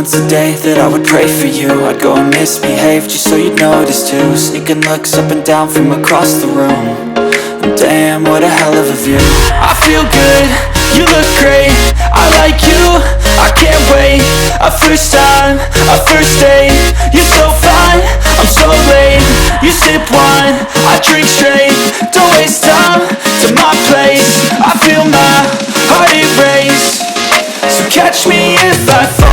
once a day that I would pray for you. I'd go and misbehave just so you'd notice too. Sneaking looks up and down from across the room. And damn, what a hell of a view. I feel good, you look great, I like you, I can't wait. A first time, a first date, you're so fine, I'm so late. You sip wine, I drink straight, don't waste time to my place. I feel my heart erase, so catch me if I fall.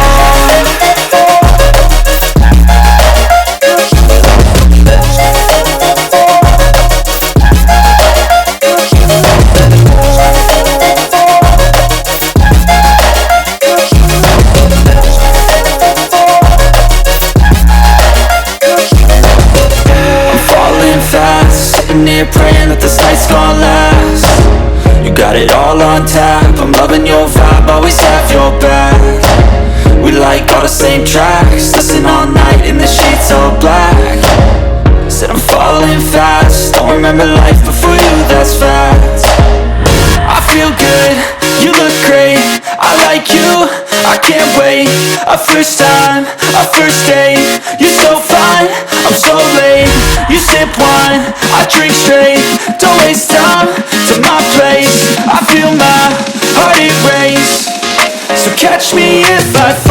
Sitting here praying that this night's gonna last. You got it all on tap, I'm loving your vibe, always have your back. We like all the same tracks, listen all night in the sheets all black. Said I'm falling fast, don't remember life before you, that's fact. I feel good, you look great, I like you, I can't wait. A first time, a first date, you're so fine, I'm so late. You sip wine, I drink straight, don't waste time to my place. I feel my heart erase, so catch me if I fall.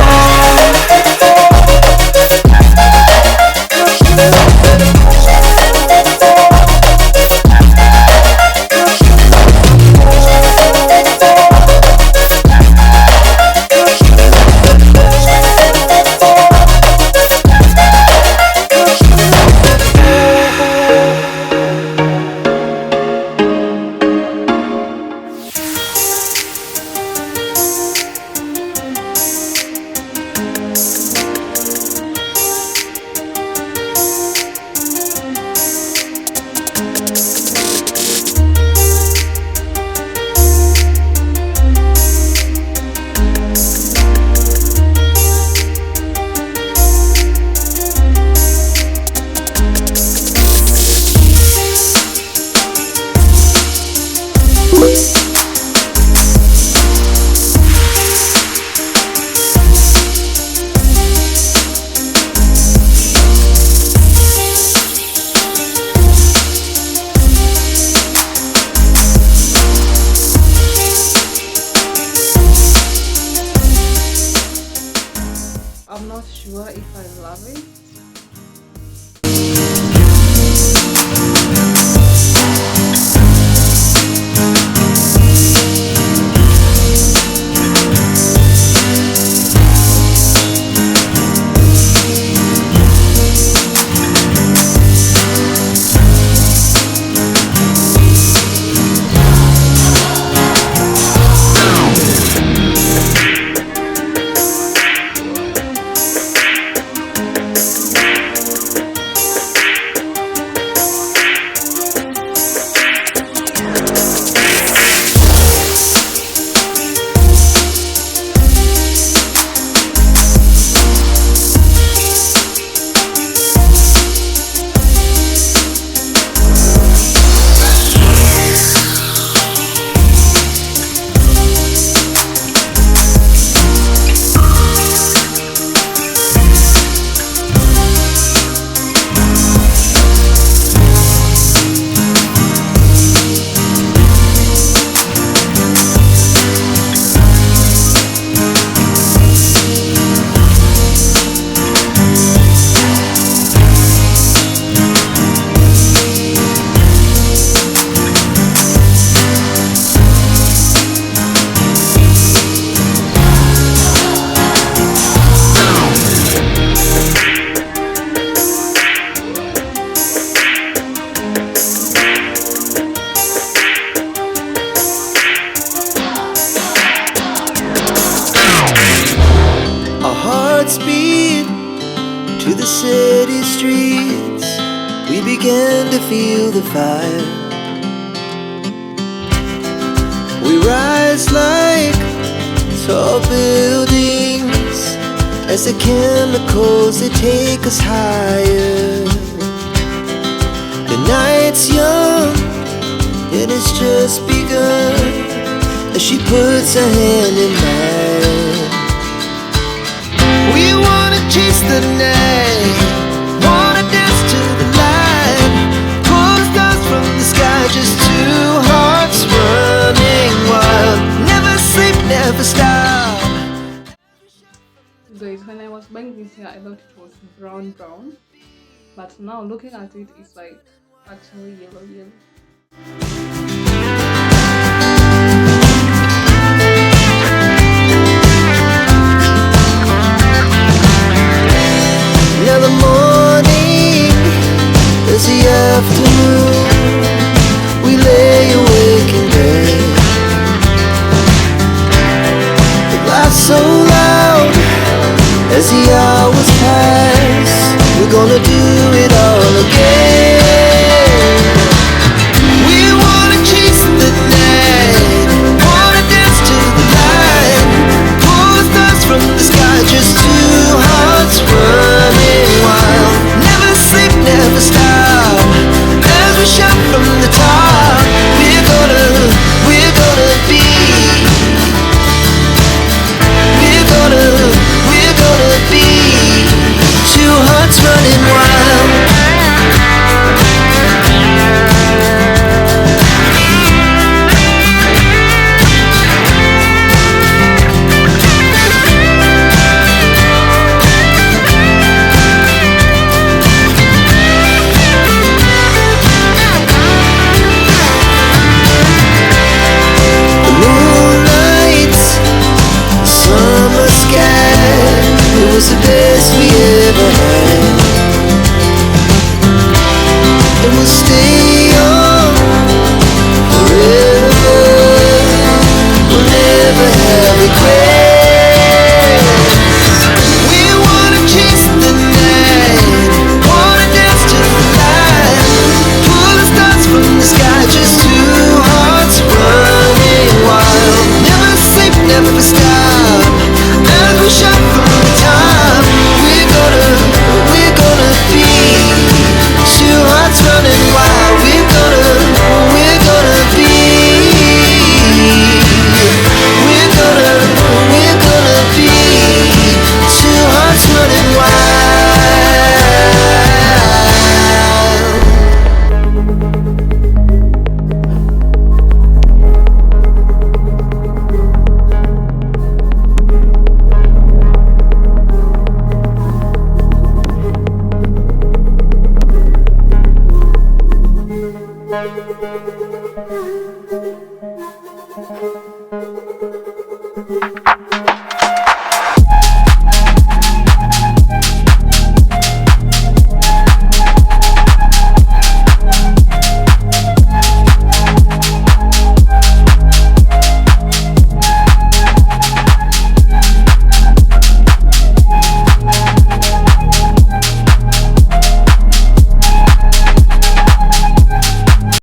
I'm not sure if I love it. Speed to the city streets, we began to feel the fire. We rise like tall buildings as the chemicals, they take us higher. The night's young and it's just begun as she puts her hand in mine. We the night. Wanna dance to the light. Pull the stars from the sky. Just two hearts running wild. Never sleep, never stop. Guys, when I was buying this hair, I thought it was brown, but now looking at it, it's like actually yellow. Now the morning is the afternoon. We lay awake in bed. The laughs so loud as the hours pass. We're gonna do it all again. We wanna chase the night. Wanna dance to the light. Pull the stars from the sky. Just two hearts running wild. Never sleep, never stop. As we shout from the top. We're gonna be. We're gonna be. Two hearts running wild. The moonlight, the summer sky, it was the best we ever had. And we'll stay on forever. We'll never have regrets. We wanna chase the night. Wanna dance to the light. Pull the stars from the sky. Just two hearts running wild. Never sleep, never stop. As we shout from the top. We're gonna be. Two hearts running wild. We're gonna be. We're gonna be. Two hearts running wild.